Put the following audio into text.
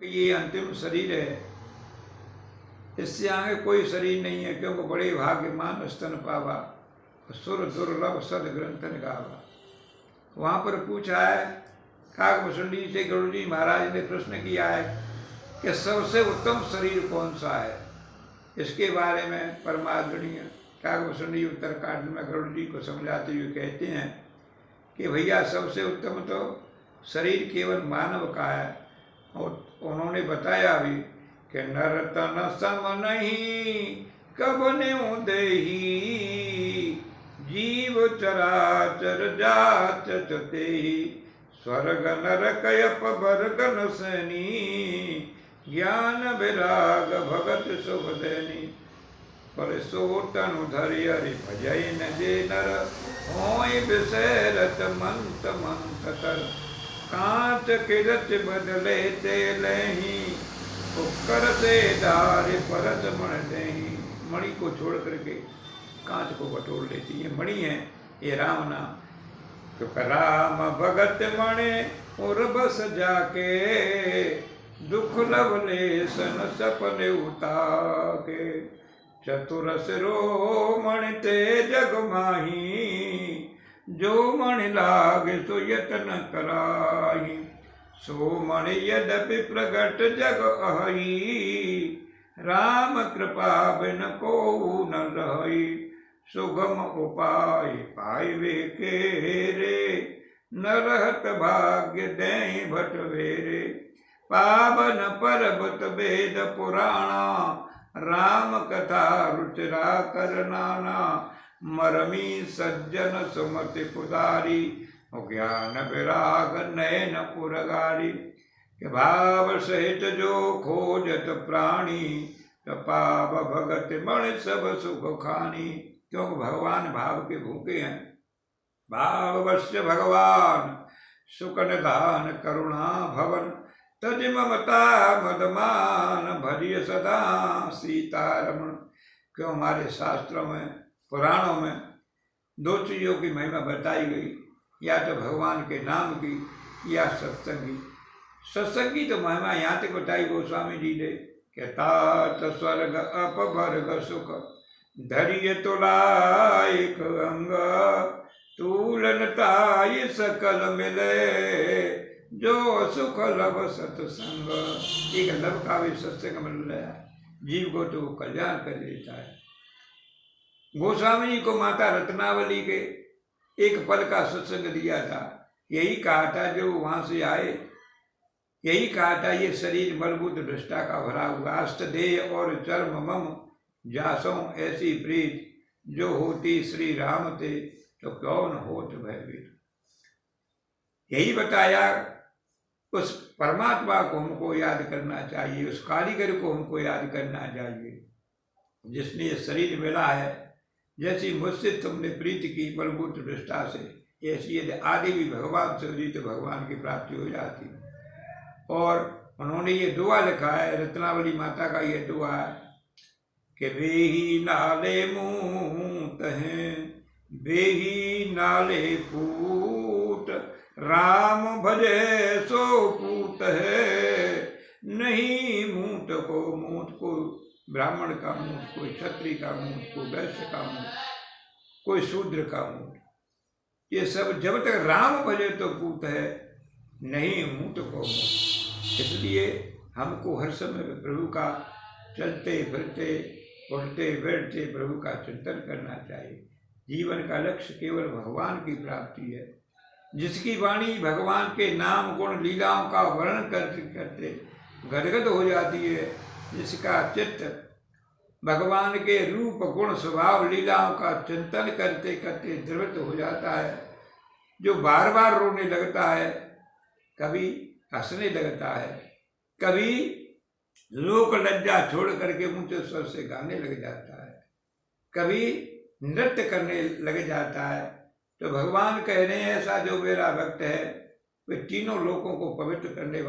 ये अंतिम शरीर है, इससे आगे कोई शरीर नहीं है, क्योंकि बड़े भाग्यमान स्तन पावा, सुर दुर्लभ सद ग्रंथन गावा। वहाँ पर पूछा है काकभूषणी से, गरुड़ जी महाराज ने प्रश्न किया है कि सबसे उत्तम शरीर कौन सा है। इसके बारे में परमादरणीय काकभूषणी उत्तरकांड में गरुड़ जी को समझाते हुए कहते हैं कि भैया सबसे उत्तम तो शरीर केवल मानव का है। और उन्होंने बताया भी कि नर तन सम नहीं कब न्यू देही, जीव चराचर जात चते ही, स्वर्ग नरक अपवर्ग न सैनी, ज्ञान विराग भगत शुभ दैनी। पर सो तनु धरि हरि भजै न जे नर, होय विषयरत मंत मंत तर। कांच किरच बदले ते लही, उपकर से धारे परस मण दही। मणि को छोड़ करके कांच को बटोर लेती है। मणि है ये राम नाम। तो राम भगत मणि और बस जाके, दुख लवले सन सपने उताके। चतुर सिरो मणि ते जग माही, जो मणि लागे तो यत्न कराही। सो मणि यद्यपि प्रगट जग अहि, राम कृपा बिन को न रही। सुगम उपाय पाइवे केरे, न रहत भाग्य देहि भटवेरे। पावन पर्वत वेद पुराणा, राम कथा रुचिरा कर नाना। मरमी सज्जन सुमति पुदारी, ज्ञान विराग नयन पुरगारी। के भाव सहित जो खोजत प्राणी, पाव भगत मणि सब सुख खानी। क्योंकि भगवान भाव के भूखे हैं। भाववश्य भगवान सुख निधान करुणा भवन, तज ममता मदमान भजिय सदा सीतारमण। क्यों हमारे शास्त्रों में पुराणों में दो चीजों की महिमा बताई गई, या तो भगवान के नाम की या सत्संगी। सत्संगी तो महिमा यहाँ तक बताई गोस्वामी जी ने कि तात स्वर्ग अपवर्ग सुख, धैर्य तुलायक अंग। तूलनताय सकल मिले, जो सुख लब सत्संग। एक लब का भी सत्संग मिल रहा है, जीव को तो कल्याण कर देता है। गोस्वामी जी को माता रत्नावली के एक पल का सत्संग दिया था। यही कहा था जो वहां से आए, यही कहा था ये शरीर मलबूत दृष्टा का भरा हुआ। अष्टदेह और चर्म मम जासों ऐसी प्रीत, जो होती श्री राम थे तो कौन होत भयभीत। यही बताया उस परमात्मा को हमको याद करना चाहिए, उस कारीगर को हमको याद करना चाहिए जिसने ये शरीर मिला है। जैसी मुझसे तुमने प्रीति की बलबूत दृष्टा से, ऐसी यदि आदि भी भगवान से हुई तो भगवान की प्राप्ति हो जाती। और उन्होंने ये दुआ लिखा है, रत्नावली माता का ये दुआ है कि बेही नाले मूत हैं, बेही नाले पूत। राम भजे सो पूत है, नहीं मूत को। मूत को ब्राह्मण का मूत, कोई क्षत्रिय का मूत, कोई वैश्य का मूत, कोई शूद्र का मूत। ये सब जब तक राम भजे तो पूत है, नहीं मूत को मूत। इसलिए हमको हर समय प्रभु का चलते फिरते उठते बैठते प्रभु का चिंतन करना चाहिए। जीवन का लक्ष्य केवल भगवान की प्राप्ति है। जिसकी वाणी भगवान के नाम गुण लीलाओं का वर्णन करते करते गदगद हो जाती है, जिसका चित्त भगवान के रूप गुण स्वभाव लीलाओं का चिंतन करते करते द्रवित हो जाता है, जो बार बार रोने लगता है, कभी हंसने लगता है, कभी लोक लज्जा छोड़ करके ऊंचे स्वर से गाने लग जाता है, कभी नृत्य करने लग जाता है। तो भगवान कह रहे हैं ऐसा जो मेरा भक्त है, वे तीनों लोकों को पवित्र करने वाला